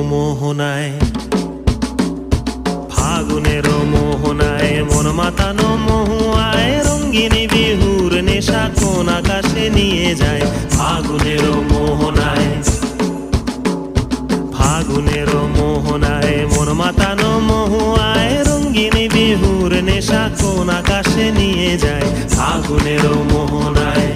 মোহনায়, ফাগুনের মোহনায় মন মাতানো মহুয়ায় রঙ্গিনী বিহুর নেশা কোন আকাশে নিয়ে যায়। ফাগুনের মোহনায়, ফাগুনের মোহনায় মন মাতানো মহুয়ায় রঙ্গিনী বিহুর নেশা কোন আকাশে নিয়ে যায়। ফাগুনের মোহনায়।